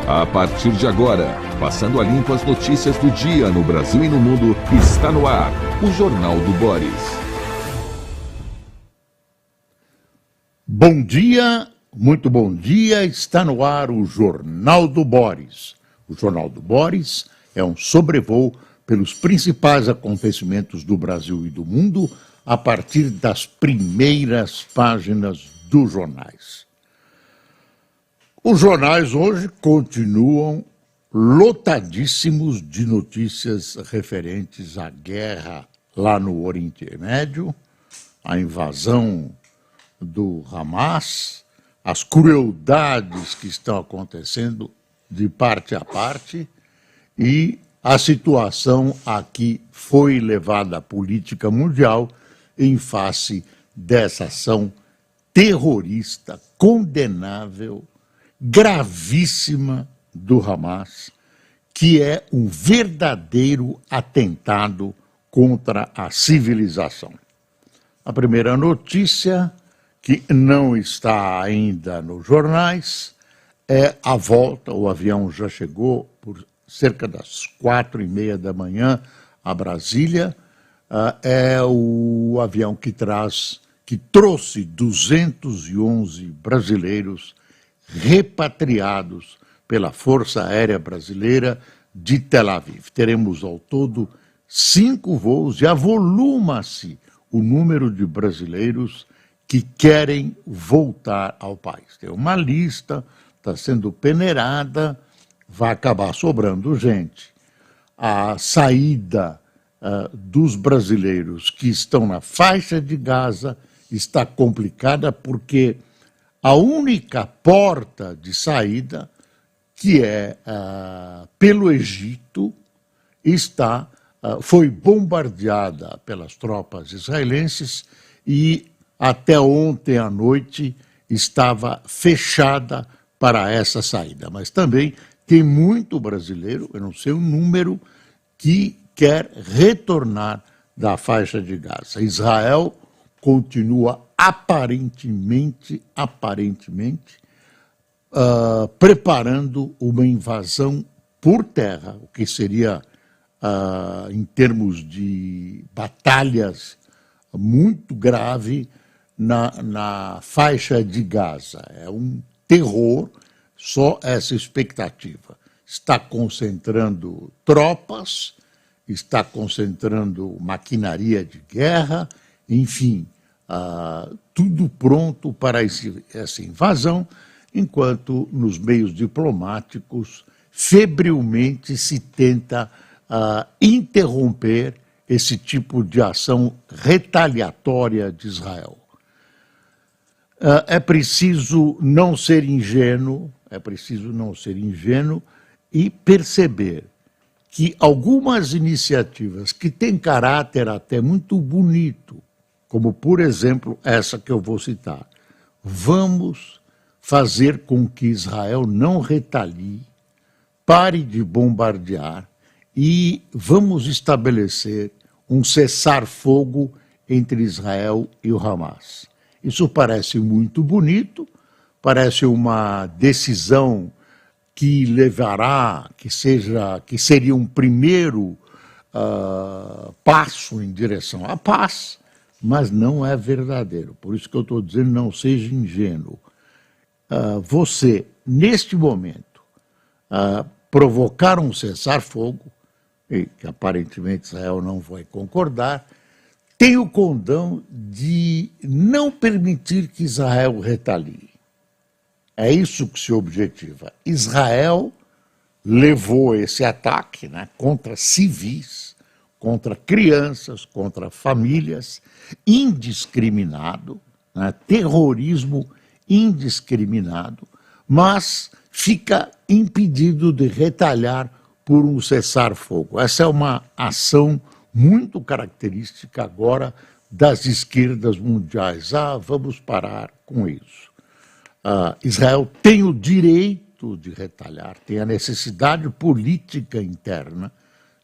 A partir de agora, passando a limpo as notícias do dia no Brasil e no mundo, está no ar o Jornal do Boris. Bom dia, muito bom dia, está no ar o Jornal do Boris. O Jornal do Boris é um sobrevoo pelos principais acontecimentos do Brasil e do mundo a partir das primeiras páginas dos jornais. Os jornais hoje continuam lotadíssimos de notícias referentes à guerra lá no Oriente Médio, à invasão do Hamas, as crueldades que estão acontecendo de parte a parte e a situação a que foi levada a política mundial em face dessa ação terrorista, condenável, gravíssima do Hamas, que é um verdadeiro atentado contra a civilização. A primeira notícia, que não está ainda nos jornais, é a volta. O avião já chegou por cerca das 4h30 da manhã a Brasília. É o avião que trouxe 211 brasileiros repatriados pela Força Aérea Brasileira de Tel Aviv. Teremos ao todo 5 voos e avoluma-se o número de brasileiros que querem voltar ao país. Tem uma lista, está sendo peneirada, vai acabar sobrando gente. A saída dos brasileiros que estão na faixa de Gaza está complicada porque a única porta de saída, que é pelo Egito, foi bombardeada pelas tropas israelenses e até ontem à noite estava fechada para essa saída. Mas também tem muito brasileiro, eu não sei o número, que quer retornar da faixa de Gaza. Israel continua aparentemente, preparando uma invasão por terra, o que seria, em termos de batalhas, muito grave na faixa de Gaza. É um terror, só essa expectativa. Está concentrando tropas, está concentrando maquinaria de guerra, enfim, tudo pronto para essa invasão, enquanto nos meios diplomáticos febrilmente se tenta interromper esse tipo de ação retaliatória de Israel. É preciso não ser ingênuo, e perceber que algumas iniciativas que têm caráter até muito bonito, como, por exemplo, essa que eu vou citar, vamos fazer com que Israel não retalie, pare de bombardear e vamos estabelecer um cessar-fogo entre Israel e o Hamas. Isso parece muito bonito, parece uma decisão que levará, que seria um primeiro passo em direção à paz, mas não é verdadeiro. Por isso que eu estou dizendo, não seja ingênuo. Você, neste momento, provocar um cessar-fogo, e que aparentemente Israel não vai concordar, tem o condão de não permitir que Israel retalie. É isso que se objetiva. Israel levou esse ataque, né, contra civis, contra crianças, contra famílias, indiscriminado, né, terrorismo indiscriminado, mas fica impedido de retalhar por um cessar-fogo. Essa é uma ação muito característica agora das esquerdas mundiais. Vamos parar com isso. Israel tem o direito de retalhar, tem a necessidade política interna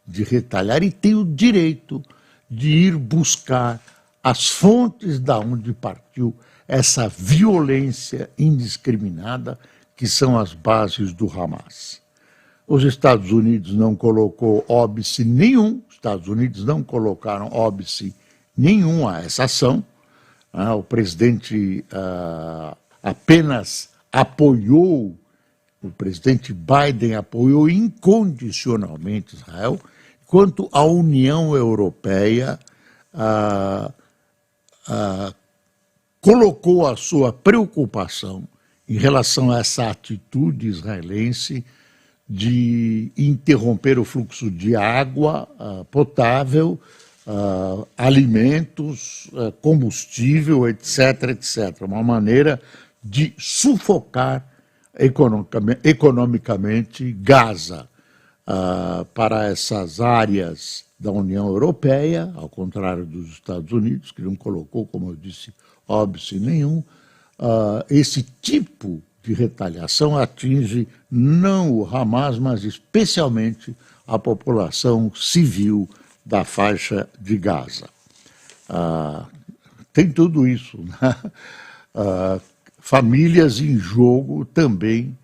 de retalhar e tem o direito de ir buscar as fontes da onde partiu essa violência indiscriminada que são as bases do Hamas. Os Estados Unidos não colocou óbice nenhum, os Estados Unidos não colocaram óbice nenhum a essa ação. O presidente apenas apoiou, o presidente Biden apoiou incondicionalmente Israel, enquanto a União Europeia colocou a sua preocupação em relação a essa atitude israelense de interromper o fluxo de água potável, alimentos, combustível, etc., etc. Uma maneira de sufocar economicamente Gaza. Para essas áreas da União Europeia, ao contrário dos Estados Unidos, que não colocou, como eu disse, óbice nenhum, esse tipo de retaliação atinge não o Hamas, mas especialmente a população civil da faixa de Gaza. Tem tudo isso, né? Famílias em jogo também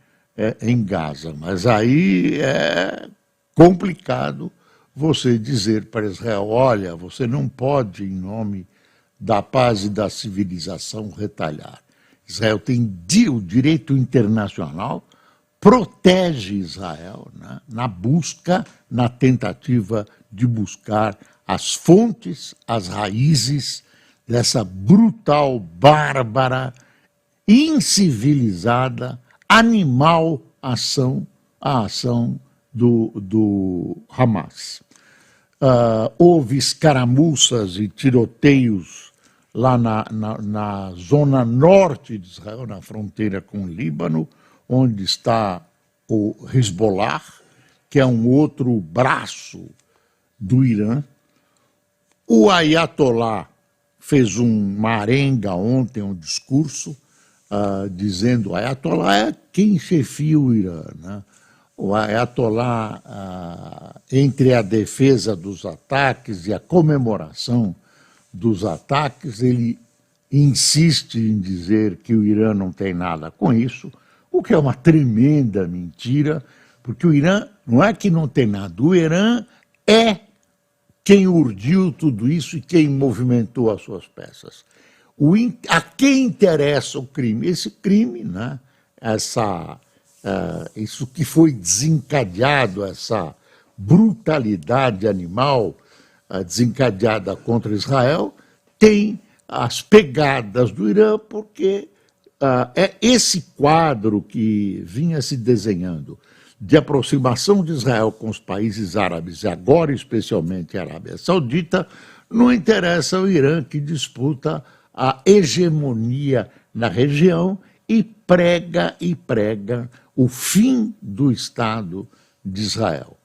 em Gaza, mas aí é complicado você dizer para Israel, olha, você não pode, em nome da paz e da civilização, retalhar. Israel tem o direito internacional, protege Israel, né, na tentativa de buscar as fontes, as raízes dessa brutal, bárbara, incivilizada, animal ação, a ação do Hamas. Houve escaramuças e tiroteios lá na zona norte de Israel, na fronteira com o Líbano, onde está o Hezbollah, que é um outro braço do Irã. O Ayatollah fez uma arenga ontem, um discurso, dizendo, o Ayatollah é quem chefia o Irã, né? O Ayatollah, entre a defesa dos ataques e a comemoração dos ataques, ele insiste em dizer que o Irã não tem nada com isso, o que é uma tremenda mentira, porque o Irã não é que não tem nada, o Irã é quem urdiu tudo isso e quem movimentou as suas peças. A quem interessa o crime? Esse crime, né? Isso que foi desencadeado, essa brutalidade animal desencadeada contra Israel, tem as pegadas do Irã, porque é esse quadro que vinha se desenhando de aproximação de Israel com os países árabes, e agora especialmente a Arábia Saudita, não interessa ao Irã, que disputa a hegemonia na região e prega o fim do Estado de Israel.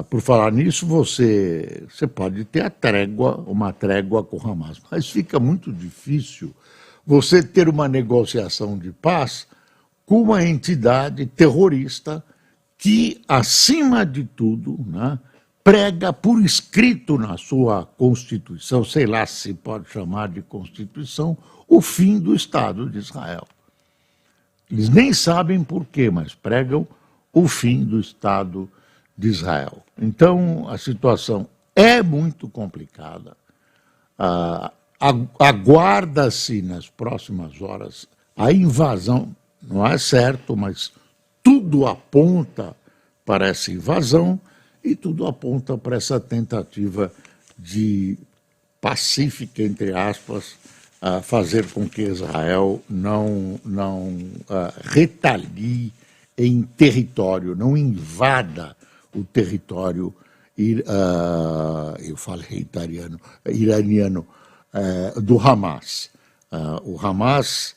Por falar nisso, você pode ter uma trégua com o Hamas, mas fica muito difícil você ter uma negociação de paz com uma entidade terrorista que, acima de tudo, né, prega por escrito na sua Constituição, sei lá se pode chamar de Constituição, o fim do Estado de Israel. Eles nem sabem por quê, mas pregam o fim do Estado de Israel. Então, a situação é muito complicada. Aguarda-se nas próximas horas a invasão, não é certo, mas tudo aponta para essa invasão e tudo aponta para essa tentativa de pacífica, entre aspas, fazer com que Israel não retalie em território, não invada o território, eu falei iraniano, do Hamas. O Hamas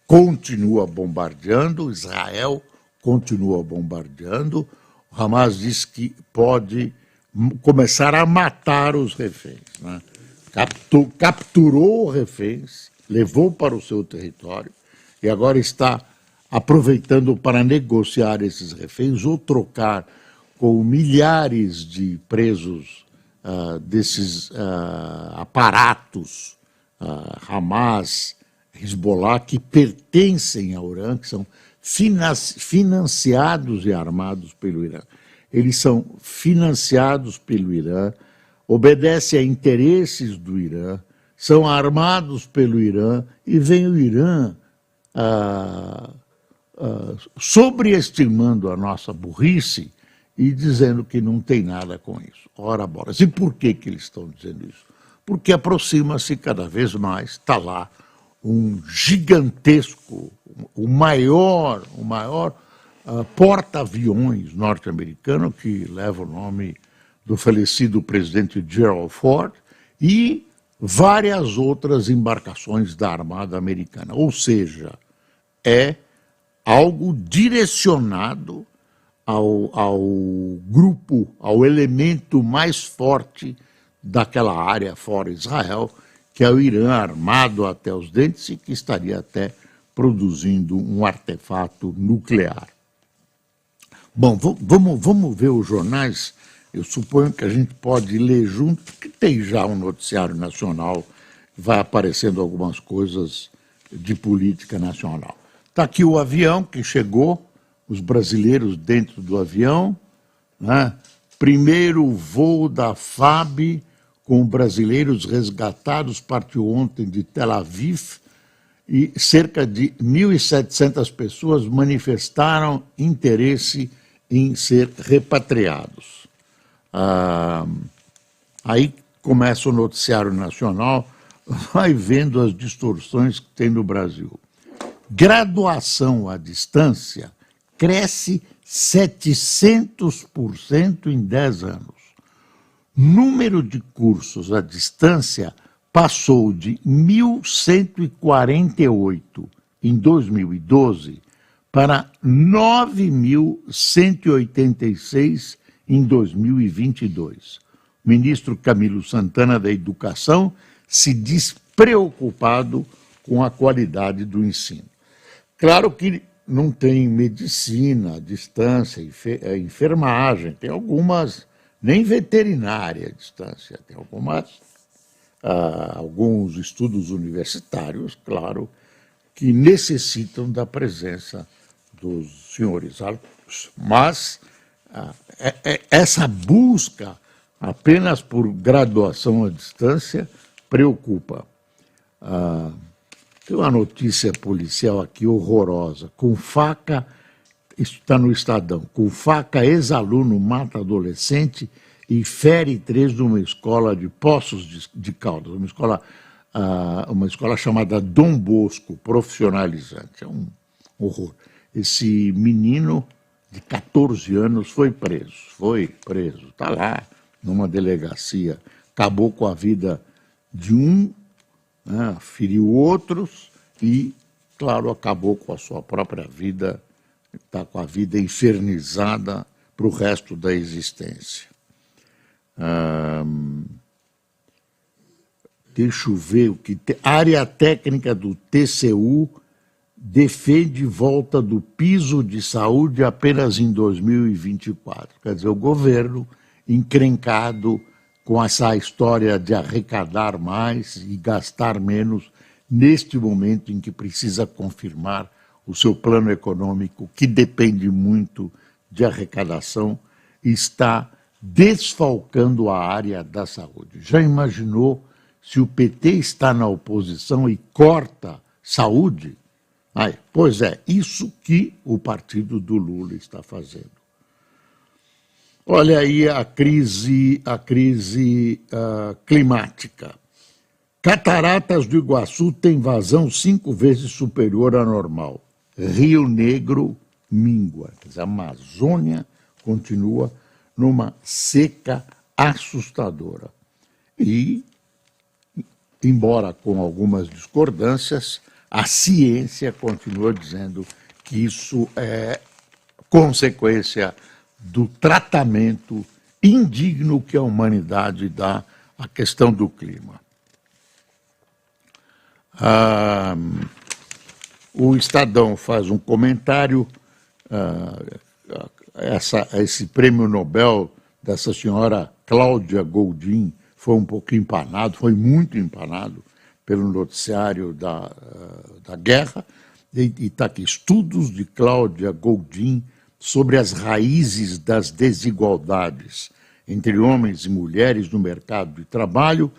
continua bombardeando, Israel continua bombardeando. O Hamas diz que pode começar a matar os reféns, né? Capturou reféns, levou para o seu território e agora está aproveitando para negociar esses reféns ou trocar com milhares de presos desses aparatos, Hamas, Hezbollah, que pertencem ao Irã, que são financiados e armados pelo Irã. Eles são financiados pelo Irã, obedecem a interesses do Irã, são armados pelo Irã, e vem o Irã sobreestimando a nossa burrice e dizendo que não tem nada com isso. Ora, bolas. E por que eles estão dizendo isso? Porque aproxima-se cada vez mais, está lá, um gigantesco, o maior porta-aviões norte-americano, que leva o nome do falecido presidente Gerald Ford, e várias outras embarcações da Armada Americana. Ou seja, é algo direcionado ao grupo, ao elemento mais forte daquela área fora Israel, que é o Irã, armado até os dentes e que estaria até produzindo um artefato nuclear. Bom, vamos ver os jornais. Eu suponho que a gente pode ler junto, porque tem já um noticiário nacional, vai aparecendo algumas coisas de política nacional. Está aqui o avião que chegou, os brasileiros dentro do avião, né? Primeiro voo da FAB com brasileiros resgatados partiu ontem de Tel Aviv e cerca de 1.700 pessoas manifestaram interesse em ser repatriados. Aí começa o noticiário nacional, vai vendo as distorções que tem no Brasil. Graduação à distância cresce 700% em 10 anos. Número de cursos à distância passou de 1.148 em 2012 para 9.186 em 2022. O ministro Camilo Santana da Educação se diz preocupado com a qualidade do ensino. Claro que não tem medicina à distância, enfermagem, tem algumas, nem veterinária à distância, tem alguns estudos universitários, claro, que necessitam da presença dos senhores alunos. Mas essa busca apenas por graduação à distância preocupa. Tem uma notícia policial aqui horrorosa. Com faca, isso está no Estadão, com faca ex-aluno mata adolescente e fere 3 numa escola de Poços de Caldas, uma escola chamada Dom Bosco, profissionalizante. É um horror. Esse menino de 14 anos foi preso, está lá numa delegacia, acabou com a vida de um, né, feriu outros e, claro, acabou com a sua própria vida, está com a vida infernizada para o resto da existência. Deixa eu ver o que tem. A área técnica do TCU defende volta do piso de saúde apenas em 2024. Quer dizer, o governo encrencado com essa história de arrecadar mais e gastar menos neste momento em que precisa confirmar o seu plano econômico, que depende muito de arrecadação, está desfalcando a área da saúde. Já imaginou se o PT está na oposição e corta saúde? Pois é, isso que o partido do Lula está fazendo. Olha aí a crise climática. Cataratas do Iguaçu tem vazão 5 vezes superior à normal. Rio Negro mingua. Quer dizer, a Amazônia continua numa seca assustadora. E, embora com algumas discordâncias, a ciência continua dizendo que isso é consequência do tratamento indigno que a humanidade dá à questão do clima. O Estadão faz um comentário, esse prêmio Nobel dessa senhora Cláudia Goldin foi um pouco empanado, foi muito empanado, pelo noticiário da guerra, e está aqui, estudos de Cláudia Goldin sobre as raízes das desigualdades entre homens e mulheres no mercado de trabalho,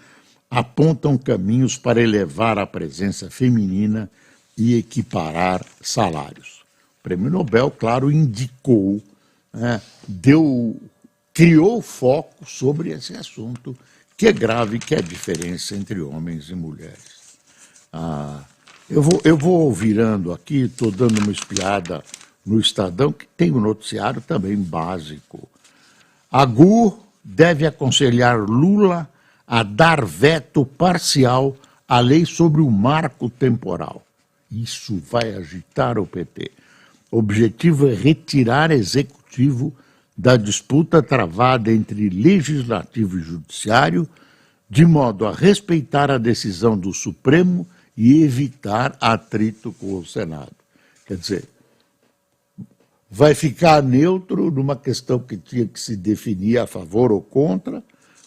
apontam caminhos para elevar a presença feminina e equiparar salários. O Prêmio Nobel, claro, indicou, né, criou foco sobre esse assunto, que é grave, que é a diferença entre homens e mulheres. Eu vou virando aqui, estou dando uma espiada no Estadão, que tem um noticiário também básico. AGU deve aconselhar Lula a dar veto parcial à lei sobre o marco temporal. Isso vai agitar o PT. O objetivo é retirar executivo da disputa travada entre legislativo e judiciário, de modo a respeitar a decisão do Supremo e evitar atrito com o Senado. Quer dizer, vai ficar neutro numa questão que tinha que se definir a favor ou contra,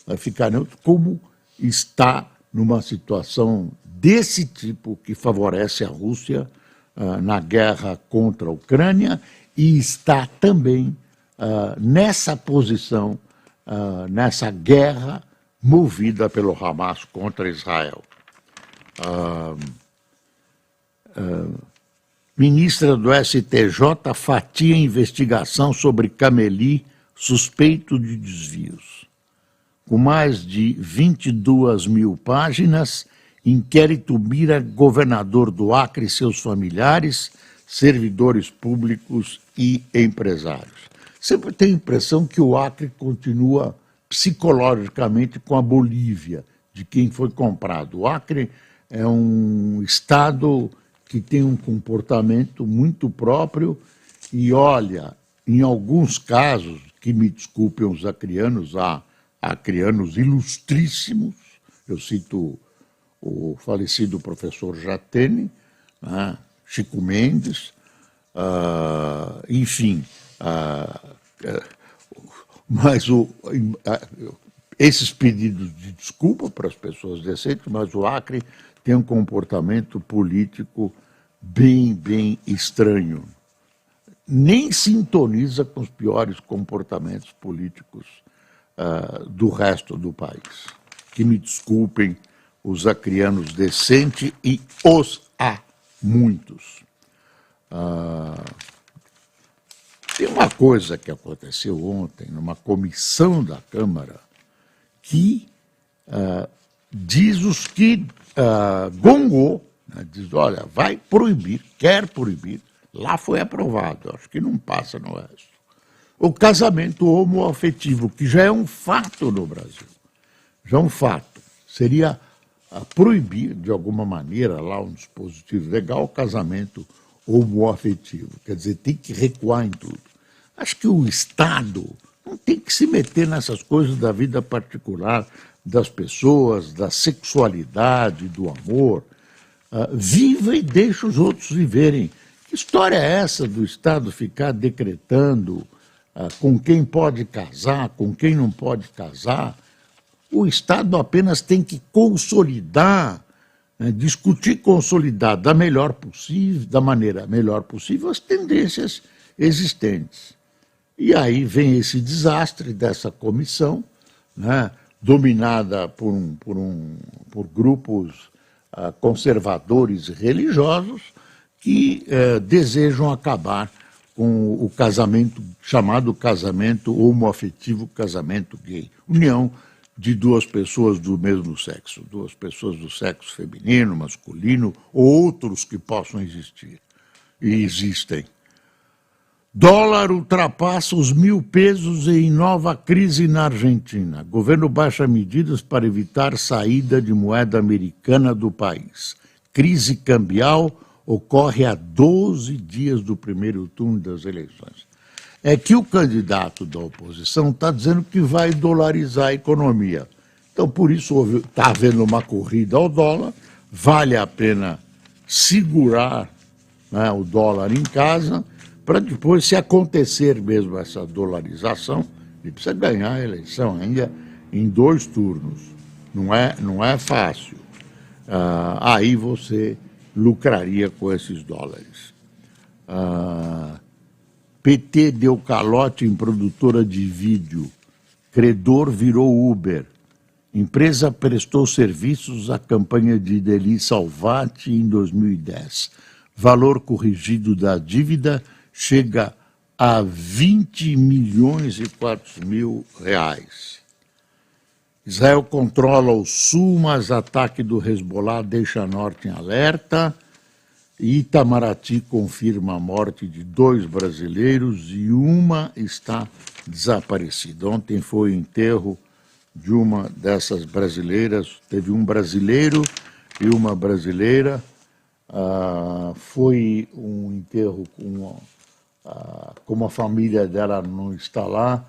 vai ficar neutro como está numa situação desse tipo que favorece a Rússia na guerra contra a Ucrânia e está também nessa posição, nessa guerra movida pelo Hamas contra Israel. Ministra do STJ fatia investigação sobre Cameli, suspeito de desvios. Com mais de 22 mil páginas, inquérito mira governador do Acre e seus familiares, servidores públicos e empresários. Sempre tenho a impressão que o Acre continua psicologicamente com a Bolívia, de quem foi comprado. O Acre é um estado que tem um comportamento muito próprio e, olha, em alguns casos, que me desculpem os acrianos, há acrianos ilustríssimos, eu cito o falecido professor Jatene, né, Chico Mendes, enfim, mas esses pedidos de desculpa para as pessoas decentes, mas o Acre tem um comportamento político bem estranho. Nem sintoniza com os piores comportamentos políticos do resto do país. Que me desculpem os acrianos decentes, e os há muitos. Tem uma coisa que aconteceu ontem, numa comissão da Câmara, que diz os que gongou, né, diz, olha, vai proibir, quer proibir, lá foi aprovado, acho que não passa no resto. O casamento homoafetivo, que já é um fato no Brasil, já é um fato, seria proibir, de alguma maneira, lá um dispositivo legal, o casamento homoafetivo, quer dizer, tem que recuar em tudo. Acho que o Estado não tem que se meter nessas coisas da vida particular das pessoas, da sexualidade, do amor. Viva e deixa os outros viverem. Que história é essa do Estado ficar decretando com quem pode casar, com quem não pode casar? O Estado apenas tem que consolidar, discutir e consolidar da maneira melhor possível as tendências existentes. E aí vem esse desastre dessa comissão, né, dominada por grupos conservadores e religiosos que desejam acabar com o casamento, chamado casamento homoafetivo, casamento gay. União de duas pessoas do mesmo sexo, duas pessoas do sexo feminino, masculino, ou outros que possam existir. E existem. Dólar ultrapassa os 1.000 pesos em nova crise na Argentina. Governo baixa medidas para evitar saída de moeda americana do país. Crise cambial ocorre há 12 dias do primeiro turno das eleições. É que o candidato da oposição está dizendo que vai dolarizar a economia. Então, por isso, está havendo uma corrida ao dólar, vale a pena segurar, né, o dólar em casa, para depois, se acontecer mesmo essa dolarização, ele precisa ganhar a eleição ainda em 2 turnos. Não é fácil. aí você lucraria com esses dólares. PT deu calote em produtora de vídeo. Credor virou Uber. Empresa prestou serviços à campanha de Deli Salvati em 2010. Valor corrigido da dívida chega a 20 milhões e 400 mil reais. Israel controla o sul, mas ataque do Hezbollah deixa norte em alerta. Itamaraty confirma a morte de 2 brasileiros e uma está desaparecida. Ontem foi o enterro de uma dessas brasileiras, teve um brasileiro e uma brasileira. Foi um enterro como a família dela não está lá,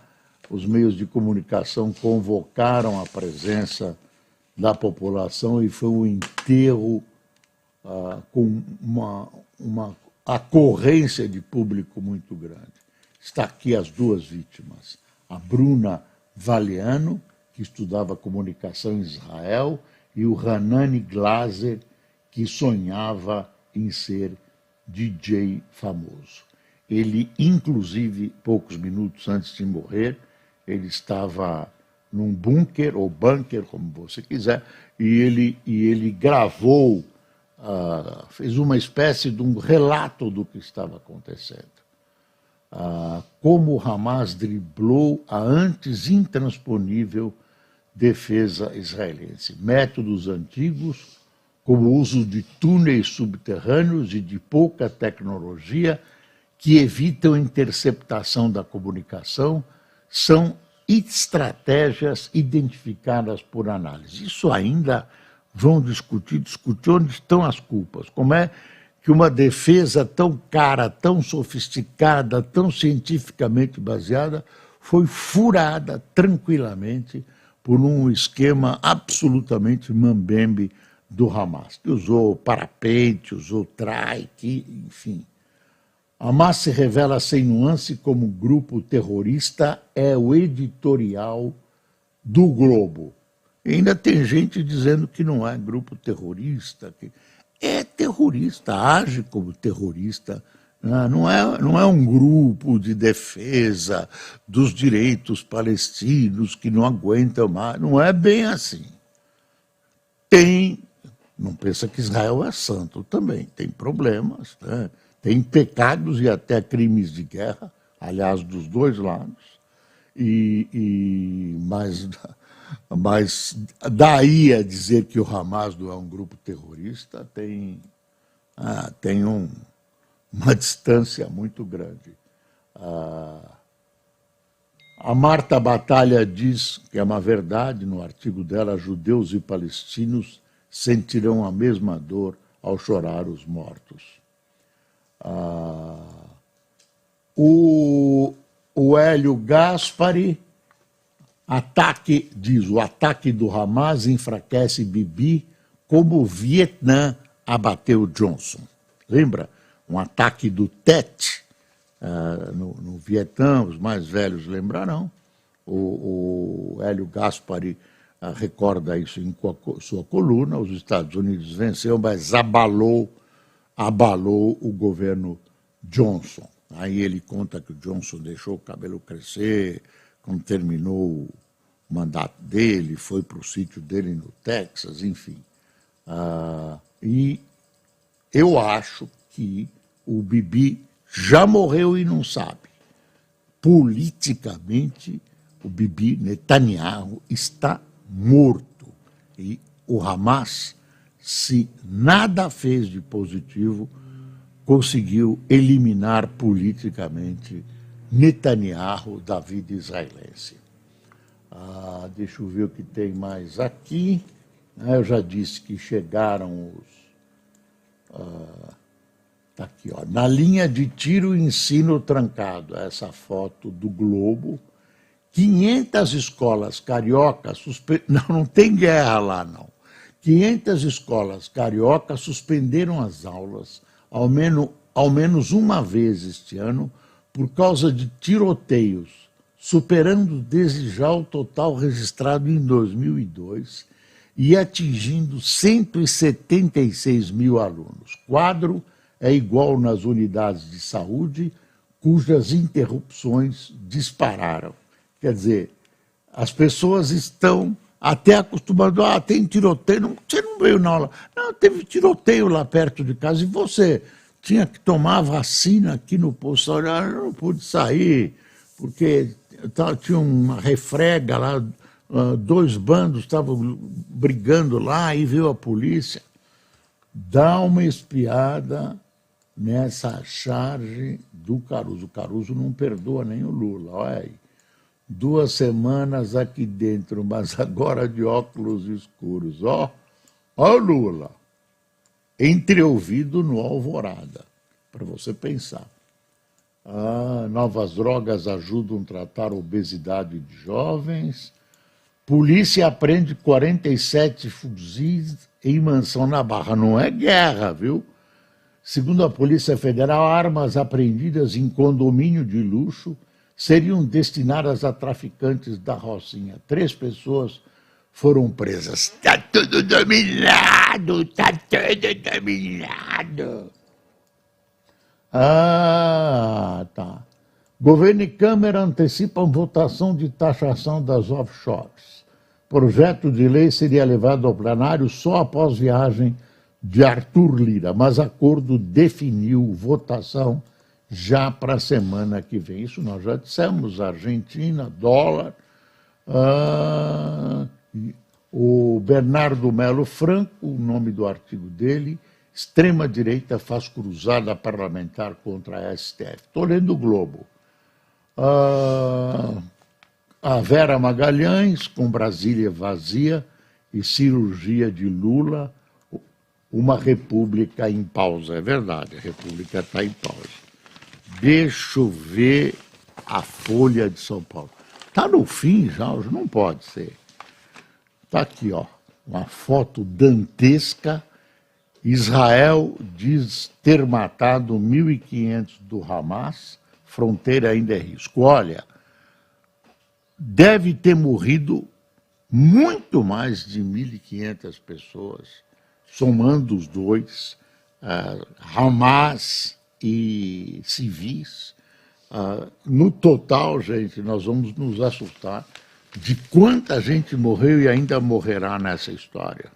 os meios de comunicação convocaram a presença da população e foi um enterro com uma ocorrência de público muito grande. Está aqui as 2 vítimas, a Bruna Valiano, que estudava comunicação em Israel, e o Hanani Glaser, que sonhava em ser DJ famoso. Ele, inclusive, poucos minutos antes de morrer, ele estava num bunker, ou bunker, como você quiser, e ele gravou, fez uma espécie de um relato do que estava acontecendo. Como o Hamas driblou a antes intransponível defesa israelense. Métodos antigos, como o uso de túneis subterrâneos e de pouca tecnologia, que evitam interceptação da comunicação, são estratégias identificadas por análise. Isso ainda vão discutir onde estão as culpas. Como é que uma defesa tão cara, tão sofisticada, tão cientificamente baseada, foi furada tranquilamente por um esquema absolutamente mambembe do Hamas, que usou parapente, usou trike, enfim. Hamas se revela sem nuance como grupo terrorista, é o editorial do Globo. E ainda tem gente dizendo que não é grupo terrorista, que é terrorista, age como terrorista, não é um grupo de defesa dos direitos palestinos que não aguentam mais, não é bem assim. Não pensa que Israel é santo também, tem problemas, né? Tem pecados e até crimes de guerra, aliás, dos 2 lados, mas daí a dizer que o Hamas não é um grupo terrorista tem uma distância muito grande. A Marta Batalha diz que é uma verdade, no artigo dela, judeus e palestinos sentirão a mesma dor ao chorar os mortos. O Hélio Gaspari, o ataque do Hamas enfraquece Bibi como o Vietnã abateu Johnson. Lembra? Um ataque do Tet no Vietnã, os mais velhos lembrarão. O Hélio Gaspari recorda isso em sua coluna. Os Estados Unidos venceu, mas abalou o governo Johnson. Aí ele conta que o Johnson deixou o cabelo crescer, quando terminou o mandato dele, foi para o sítio dele no Texas, enfim. E eu acho que o Bibi já morreu e não sabe. Politicamente, o Bibi Netanyahu está morto. E o Hamas, se nada fez de positivo, conseguiu eliminar politicamente Netanyahu da vida israelense. Deixa eu ver o que tem mais aqui. Eu já disse que chegaram os... Está aqui, ó. Na linha de tiro, ensino trancado. Essa foto do Globo. 500 escolas cariocas... Não tem guerra lá, não. 500 escolas cariocas suspenderam as aulas ao menos uma vez este ano por causa de tiroteios, superando desde já o total registrado em 2002 e atingindo 176 mil alunos. Quadro é igual nas unidades de saúde, cujas interrupções dispararam. Quer dizer, as pessoas estão até acostumadas, tem tiroteio, não, você não veio na aula. Não, teve tiroteio lá perto de casa, e você tinha que tomar vacina aqui no posto, eu não pude sair, porque tinha uma refrega lá, dois bandos estavam brigando lá, e veio a polícia. Dá uma espiada nessa charge do Caruso. O Caruso não perdoa nem o Lula, olha aí. 2 semanas aqui dentro, mas agora de óculos escuros. Ó o Lula, entreouvido no Alvorada, para você pensar. Novas drogas ajudam a tratar a obesidade de jovens. Polícia apreende 47 fuzis em mansão na Barra. Não é guerra, viu? Segundo a Polícia Federal, armas apreendidas em condomínio de luxo seriam destinadas a traficantes da Rocinha. 3 pessoas foram presas. Está tudo dominado, está tudo dominado. Tá. Governo e Câmara antecipam votação de taxação das offshores. Projeto de lei seria levado ao plenário só após viagem de Arthur Lira, mas acordo definiu votação já para a semana que vem. Isso nós já dissemos, Argentina, dólar. O Bernardo Melo Franco, o nome do artigo dele, extrema-direita faz cruzada parlamentar contra a STF. Estou lendo o Globo. A Vera Magalhães, com Brasília vazia e cirurgia de Lula, uma república em pausa. É verdade, a república está em pausa. Deixa eu ver a Folha de São Paulo. Está no fim já, não pode ser. Está aqui, ó, uma foto dantesca. Israel diz ter matado 1.500 do Hamas, fronteira ainda é risco. Olha, deve ter morrido muito mais de 1.500 pessoas, somando os dois, Hamas e civis. No total, gente, nós vamos nos assustar de quanta gente morreu e ainda morrerá nessa história.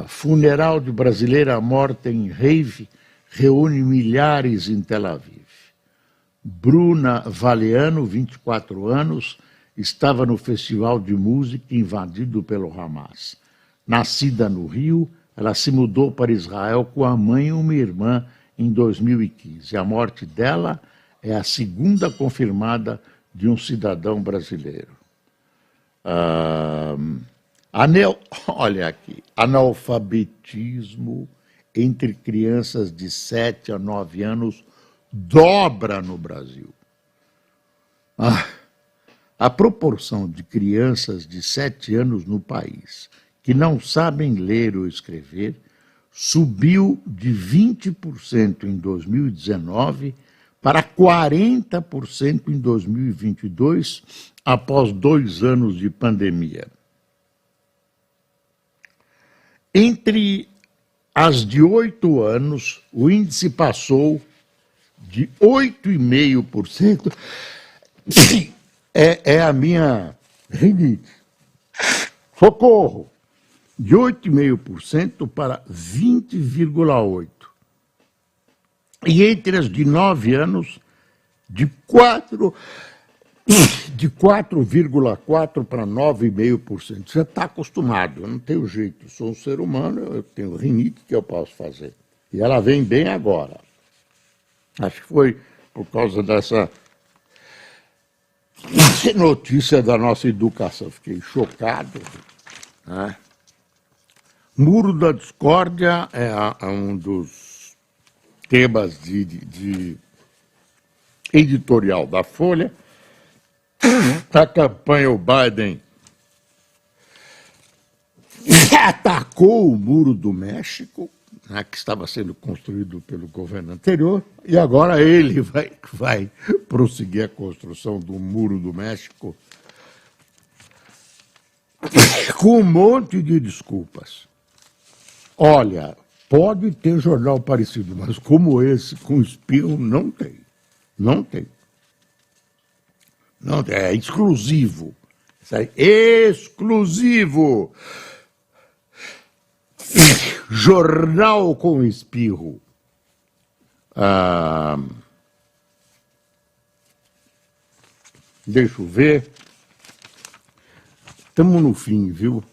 Funeral de brasileira morta em rave reúne milhares em Tel Aviv. Bruna Valeano, 24 anos, estava no festival de música invadido pelo Hamas. Nascida no Rio, ela se mudou para Israel com a mãe e uma irmã em 2015. A morte dela é a segunda confirmada de um cidadão brasileiro. Olha aqui, analfabetismo entre crianças de 7 a 9 anos dobra no Brasil. A proporção de crianças de 7 anos no país que não sabem ler ou escrever subiu de 20% em 2019 para 40% em 2022, após 2 anos de pandemia. Entre as de 8 anos, o índice passou de 8,5%. É a minha rinite. Socorro! De 8,5% para 20,8%. E entre as de 9 anos, de 4,4% para 9,5%. Você está acostumado, eu não tenho jeito, eu sou um ser humano, eu tenho rinite, que eu posso fazer. E ela vem bem agora. Acho que foi por causa dessa notícia da nossa educação. Fiquei chocado, né? Muro da discórdia é um dos temas de editorial da Folha. A campanha, o Biden atacou o Muro do México, né, que estava sendo construído pelo governo anterior, e agora ele vai prosseguir a construção do Muro do México. com um monte de desculpas. Olha, pode ter jornal parecido, mas como esse, com espirro, não tem. Não tem. Não tem. É exclusivo. Isso é exclusivo. Jornal com espirro. Deixa eu ver. Estamos no fim, viu?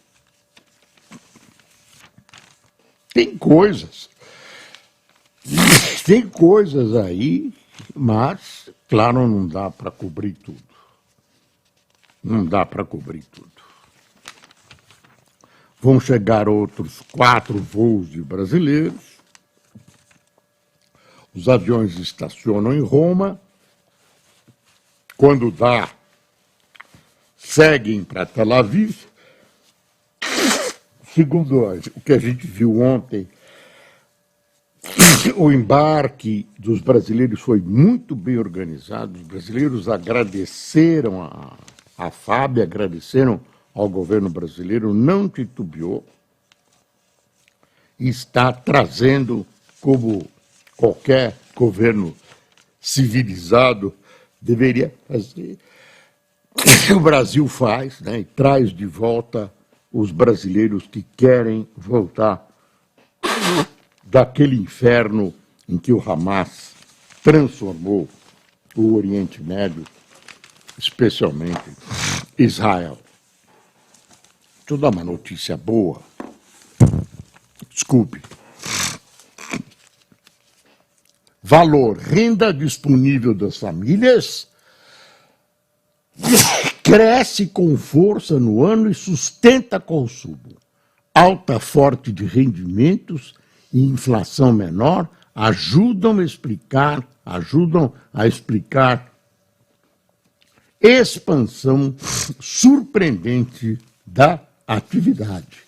Tem coisas aí, mas, claro, não dá para cobrir tudo. Não dá para cobrir tudo. Vão chegar outros 4 voos de brasileiros. Os aviões estacionam em Roma. Quando dá, seguem para Tel Aviv. Segundo o que a gente viu ontem, o embarque dos brasileiros foi muito bem organizado. Os brasileiros agradeceram a FAB, agradeceram ao governo brasileiro, não titubeou e está trazendo, como qualquer governo civilizado deveria fazer, o Brasil faz, né, e traz de volta os brasileiros que querem voltar daquele inferno em que o Hamas transformou o Oriente Médio, especialmente Israel. Deixa eu dar uma notícia boa. Desculpe. Valor, renda disponível das famílias cresce com força no ano e sustenta consumo. Alta forte de rendimentos e inflação menor ajudam a explicar expansão surpreendente da atividade.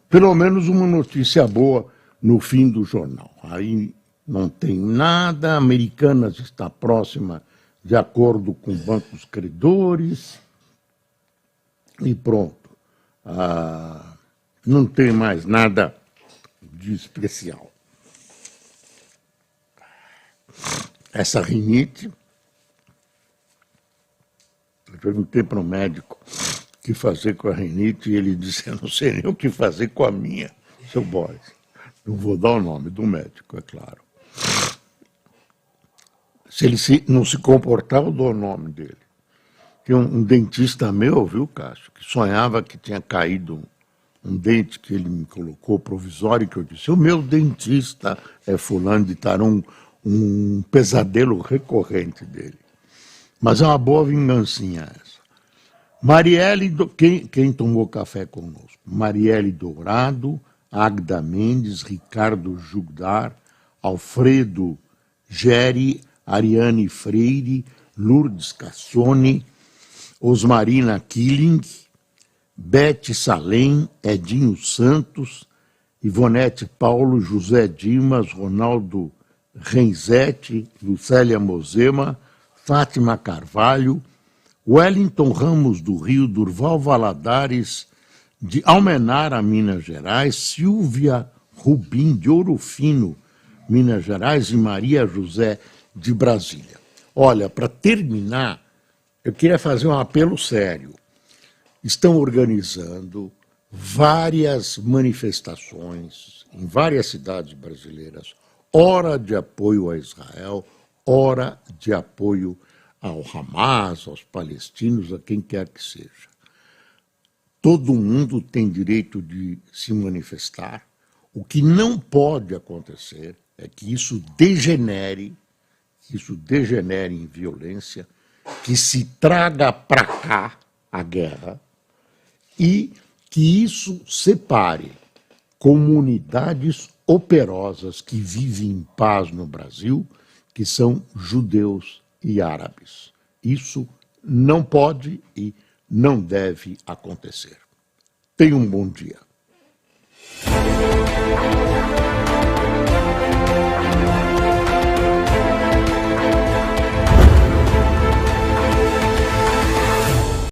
Pelo menos uma notícia boa no fim do jornal. Aí não tem nada, Americanas está próxima de acordo com bancos credores e pronto. Não tem mais nada de especial. Essa rinite, eu perguntei para o médico o que fazer com a rinite e ele disse, eu não sei nem o que fazer com a minha, seu Boris. Não vou dar o nome do médico, é claro. Se ele não se comportar, eu dou o nome dele. Tem um dentista meu, viu, Cássio, que sonhava que tinha caído um dente que ele me colocou provisório, que eu disse, o meu dentista é fulano de tal, um pesadelo recorrente dele. Mas é uma boa vingancinha essa. Marielle, quem tomou café conosco? Marielle Dourado, Agda Mendes, Ricardo Jugdar, Alfredo Geri, Ariane Freire, Lourdes Cassone, Osmarina Killing, Bete Salem, Edinho Santos, Ivonete Paulo, José Dimas, Ronaldo Renzetti, Lucélia Mozema, Fátima Carvalho, Wellington Ramos do Rio, Durval Valadares, de Almenara, Minas Gerais, Silvia Rubim, de Ouro Fino, Minas Gerais, e Maria José, de Brasília. Olha, para terminar, eu queria fazer um apelo sério. Estão organizando várias manifestações em várias cidades brasileiras, hora de apoio a Israel, hora de apoio ao Hamas, aos palestinos, a quem quer que seja. Todo mundo tem direito de se manifestar. O que não pode acontecer é que isso degenere em violência, que se traga para cá a guerra e que isso separe comunidades operosas que vivem em paz no Brasil, que são judeus e árabes. Isso não pode e não deve acontecer. Tenha um bom dia.